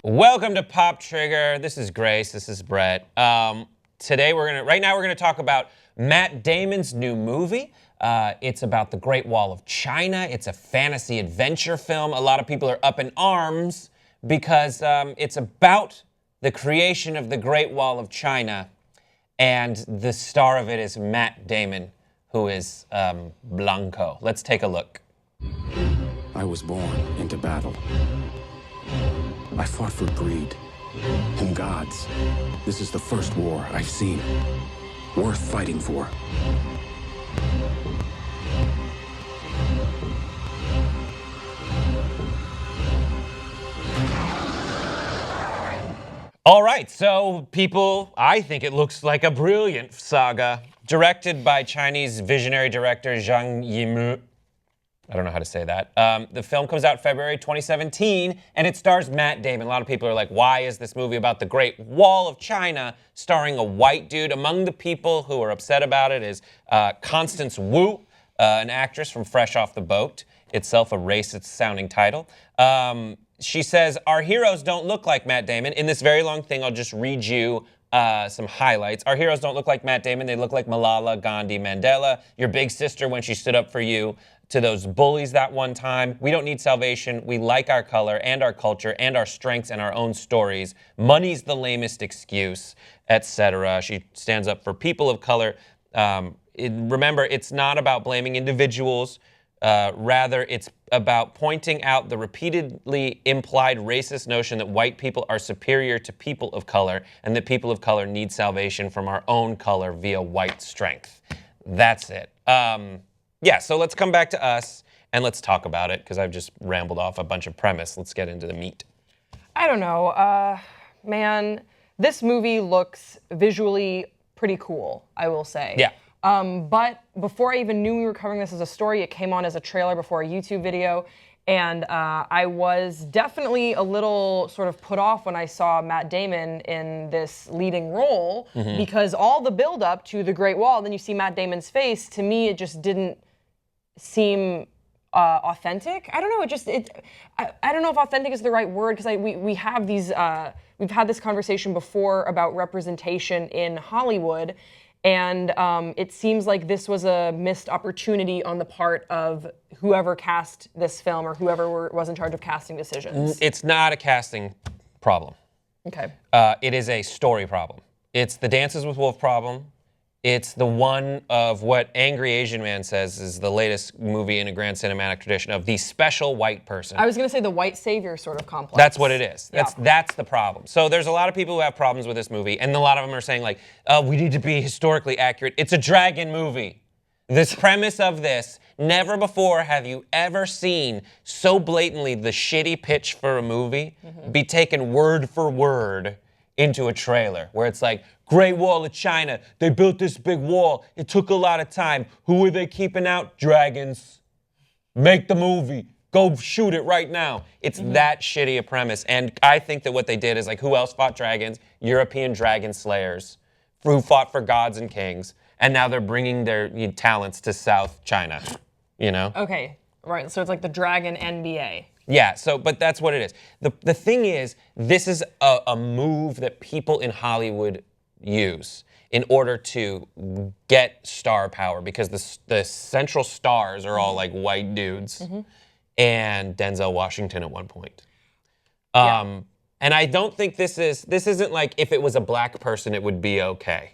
Welcome to Pop Trigger. This is Grace. This is Brett. Today right now we're gonna talk about Matt Damon's new movie. It's about the Great Wall of China. It's a fantasy adventure film. A lot of people are up in arms because it's about the creation of the Great Wall of China, and the star of it is Matt Damon, who is Blanco. Let's take a look. I was born into battle. I fought for greed and gods. This is the first war I've seen worth fighting for. All right, so people, I think it looks like a brilliant saga. Directed by Chinese visionary director Zhang Yimou. I don't know how to say that. The film comes out February 2017, and it stars Matt Damon. A lot of people are like, why is this movie about the Great Wall of China starring a white dude? Among the people who are upset about it is Constance Wu, an actress from Fresh Off the Boat, itself a racist-sounding title. She says, our heroes don't look like Matt Damon. In this very long thing, I'll just read you some highlights. Our heroes don't look like Matt Damon. They look like Malala, Gandhi, Mandela, your big sister when she stood up for you, to those bullies that one time. We don't need salvation. We like our color and our culture and our strengths and our own stories. Money's the lamest excuse, etc. She stands up for people of color. Remember, it's not about blaming individuals. Rather, it's about pointing out the repeatedly implied racist notion that white people are superior to people of color and that people of color need salvation from our own color via white strength. That's it. Yeah, so let's come back to us and let's talk about it because I've just rambled off a bunch of premise. Let's get into the meat. I don't know. Man, this movie looks visually pretty cool, I will say. Yeah. But before I even knew we were covering this as a story, it came on as a trailer before a YouTube video. And I was definitely a little sort of put off when I saw Matt Damon in this leading role because all the build-up to the Great Wall, then you see Matt Damon's face, to me it just didn't seem authentic. I don't know. I don't know if authentic is the right word because we have these. We've had this conversation before about representation in Hollywood, and it seems like this was a missed opportunity on the part of whoever cast this film or whoever was in charge of casting decisions. It's not a casting problem. Okay. It is a story problem. It's the Dances with Wolves problem. It's the one of what Angry Asian Man says is the latest movie in a grand cinematic tradition of the special white person. I was going to say the white savior sort of complex. That's what it is. Yeah. That's the problem. So there's a lot of people who have problems with this movie, and a lot of them are saying like, we need to be historically accurate. It's a dragon movie. This premise of this, never before have you ever seen so blatantly the shitty pitch for a movie be taken word for word into a trailer, where it's like, Great Wall of China, they built this big wall, it took a lot of time. Who are they keeping out? Dragons. Make the movie. Go shoot it right now. It's that shitty a premise. And I think that what they did is like, who else fought dragons? European dragon slayers who fought for gods and kings. And now they're bringing their talents to South China, you know? Okay, right. So it's like the Dragon NBA. Yeah, but that's what it is. The thing is, this is a move that people in Hollywood use in order to get star power because the central stars are all like white dudes and Denzel Washington at one point. And I don't think this isn't like if it was a black person, it would be okay.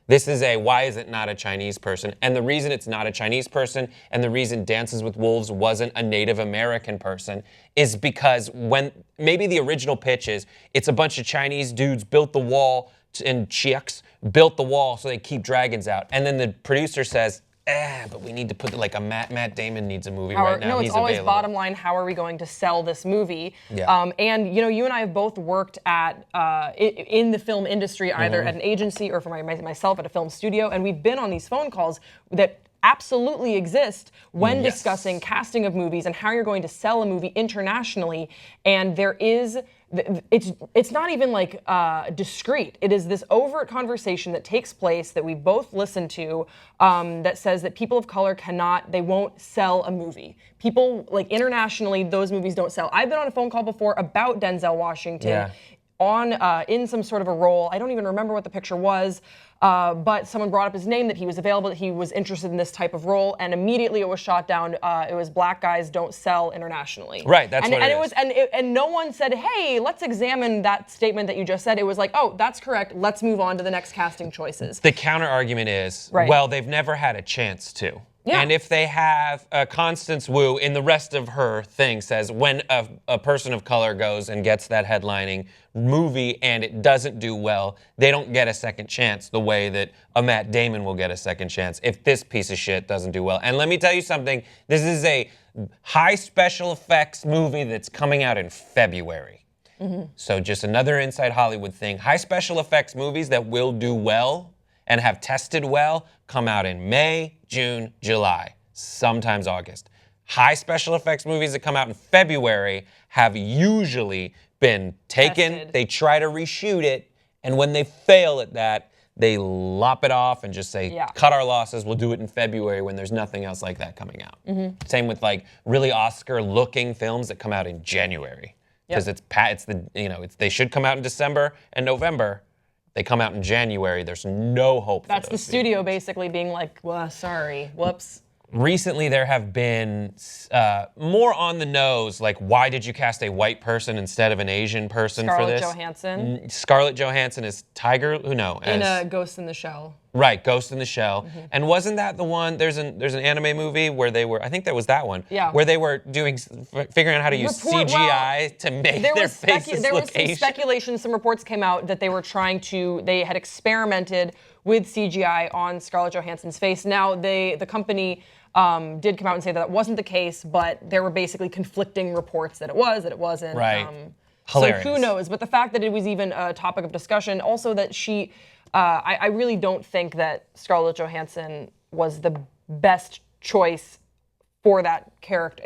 This is why is it not a Chinese person? And the reason it's not a Chinese person and the reason Dances with Wolves wasn't a Native American person is because when maybe the original pitch is it's a bunch of Chinese dudes built the wall and Chiaks built the wall so they keep dragons out. And then the producer says, but we need to put like a Matt Damon needs a movie right now. No, it's He's always available. bottom line. How are we going to sell this movie? Yeah. And you and I have both worked at in the film industry, either at an agency or for myself at a film studio, and we've been on these phone calls that absolutely exist when Yes. discussing casting of movies and how you're going to sell a movie internationally. And there is, it's not even like discreet. It is this overt conversation that takes place that we both listen to that says that people of color they won't sell a movie. People, like internationally, those movies don't sell. I've been on a phone call before about Denzel Washington in some sort of a role. I don't even remember what the picture was. But someone brought up his name, that he was available, that he was interested in this type of role, and immediately it was shot down. It was black guys don't sell internationally. Right, that's what and it was, is. and no one said, hey, let's examine that statement that you just said. It was like, oh, that's correct. Let's move on to the next casting choices. The counter argument is, Right. well, they've never had a chance to. Yeah. And if they have, Constance Wu in the rest of her thing says when a person of color goes and gets that headlining movie and it doesn't do well, they don't get a second chance the way that a Matt Damon will get a second chance if this piece of shit doesn't do well. And let me tell you something, this is a high special effects movie that's coming out in February. So just another inside Hollywood thing. High special effects movies that will do well and have tested well come out in May, June, July, sometimes August. High special effects movies that come out in February have usually been taken, Tested. they try to reshoot it, and when they fail at that, they lop it off and just say, cut our losses, we'll do it in February when there's nothing else like that coming out. Same with like really Oscar-looking films that come out in January. Because they should come out in December and November. They come out in January. There's no hope. That's for the those studio basically being like, well, sorry, whoops. Recently, there have been more on the nose, like, why did you cast a white person instead of an Asian person for this? Scarlett Johansson. Scarlett Johansson is Tiger, In Ghost in the Shell. Right, Ghost in the Shell. And wasn't that the one, there's an anime movie where they were, I think that was that one, where they were figuring out how to use CGI to make their faces there look was some Asian. speculation, some reports came out that they had experimented with CGI on Scarlett Johansson's face. Now, the company did come out and say that wasn't the case, but there were basically conflicting reports that it was, that it wasn't. Right. Hilarious. So who knows? But the fact that it was even a topic of discussion, also that she, I really don't think that Scarlett Johansson was the best choice for that character.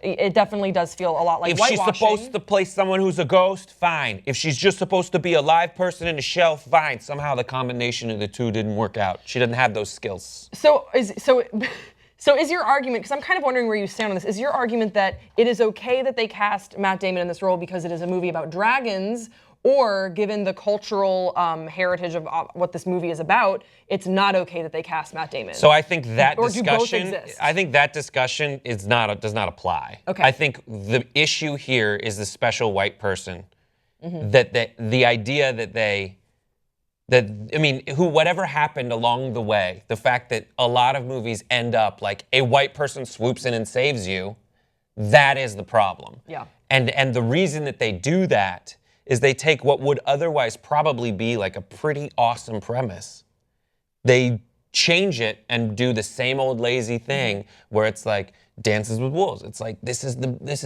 It definitely does feel a lot like if whitewashing. she's supposed to play someone who's a ghost, fine. If she's just supposed to be a live person in a shell, fine. Somehow the combination of the two didn't work out. She doesn't have those skills. So is your argument, because I'm kind of wondering where you stand on this, is your argument that it is okay that they cast Matt Damon in this role because it is a movie about dragons, or given the cultural heritage of what this movie is about, it's not okay that they cast Matt Damon? So I think that or do both discussion, exist? I think that discussion does not apply. Okay. I think the issue here is the special white person. That the idea whatever happened along the way, the fact that a lot of movies end up like a white person swoops in and saves you, that is the problem. Yeah. And the reason that they do that is they take what would otherwise probably be like a pretty awesome premise. They change it and do the same old lazy thing where it's like Dances with Wolves. It's like this is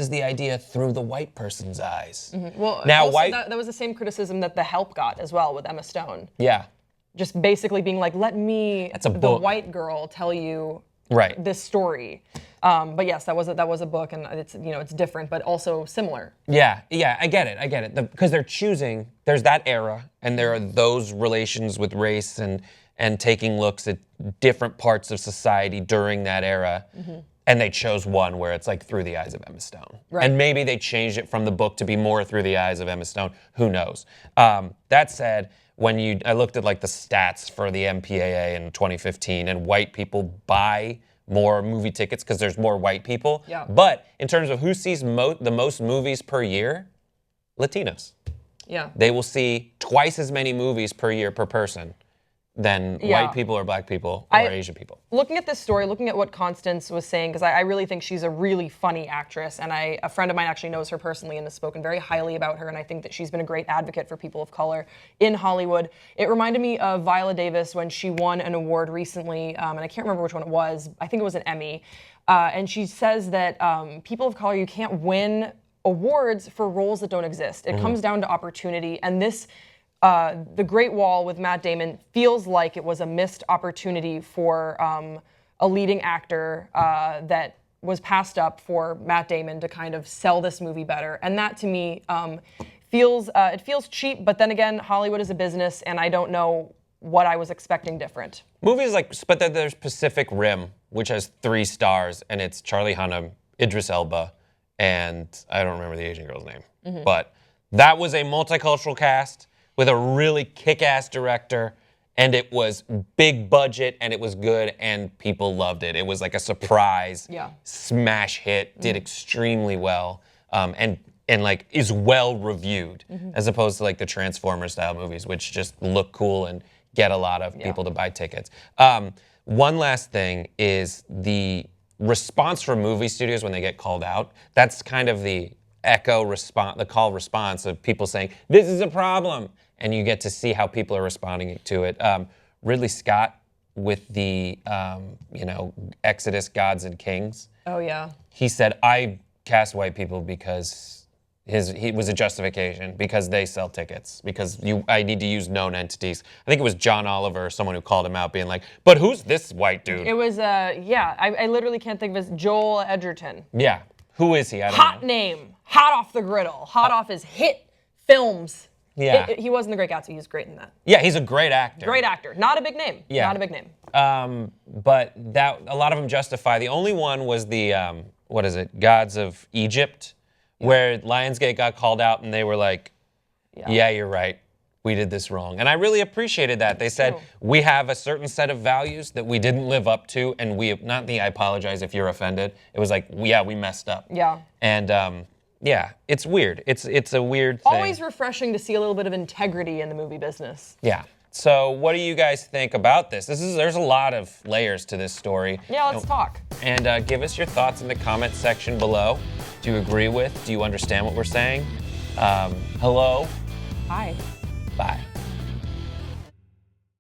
the idea through the white person's eyes. Well, now also that was the same criticism that The Help got as well with Emma Stone. Yeah. Just basically being like, let me, a the book. white girl, tell you Right. this story. But yes, that was a book, and it's different, but also similar. Yeah, I get it. Because they're choosing, there's that era, and there are those relations with race and taking looks at different parts of society during that era. And they chose one where it's like through the eyes of Emma Stone. Right. And maybe they changed it from the book to be more through the eyes of Emma Stone. Who knows? That said, I looked at like the stats for the MPAA in 2015, and white people buy more movie tickets because there's more white people. Yeah. But in terms of who sees the most movies per year, Latinos. Yeah. They will see twice as many movies per year per person than white people or black people or Asian people. Looking at this story, looking at what Constance was saying, because I really think she's a really funny actress, and a friend of mine actually knows her personally and has spoken very highly about her, and I think that she's been a great advocate for people of color in Hollywood. It reminded me of Viola Davis when she won an award recently, and I can't remember which one it was. I think it was an Emmy. And she says that people of color, you can't win awards for roles that don't exist. It comes down to opportunity, and this The Great Wall with Matt Damon feels like it was a missed opportunity for a leading actor that was passed up for Matt Damon to kind of sell this movie better. And that to me feels cheap, but then again, Hollywood is a business, and I don't know what I was expecting different. Movies like, but then there's Pacific Rim, which has 3 stars, and it's Charlie Hunnam, Idris Elba, and I don't remember the Asian girl's name. But that was a multicultural cast with a really kick-ass director, and it was big budget, and it was good, and people loved it. It was like a surprise smash hit, did extremely well, and like is well reviewed, as opposed to like the Transformers style movies, which just look cool and get a lot of people to buy tickets. One last thing is the response from movie studios when they get called out. That's kind of the echo response, the call response of people saying, this is a problem. And you get to see how people are responding to it. Ridley Scott with the, Exodus, Gods and Kings. Oh, yeah. He said, I cast white people because he was a justification, because they sell tickets, because I need to use known entities. I think it was John Oliver or someone who called him out being like, but who's this white dude? It was, I literally can't think of his, Joel Edgerton. Yeah. Who is he? I don't Hot know. name. Hot off the griddle. Hot off his hit films. Yeah. He wasn't The Great Gatsby. He was great in that. Yeah, he's a great actor. Great actor. Not a big name. Yeah. Not a big name. But that a lot of them justify. The only one was the, Gods of Egypt, where Lionsgate got called out and they were like, yeah, you're right. We did this wrong. And I really appreciated that. They said, we have a certain set of values that we didn't live up to, and I apologize if you're offended. It was like, we messed up. Yeah. And it's weird. It's a weird thing. Always refreshing to see a little bit of integrity in the movie business. Yeah. So what do you guys think about this? There's a lot of layers to this story. Yeah, let's talk. And give us your thoughts in the comment section below. Do you agree with? Do you understand what we're saying? Hello? Hi. Bye.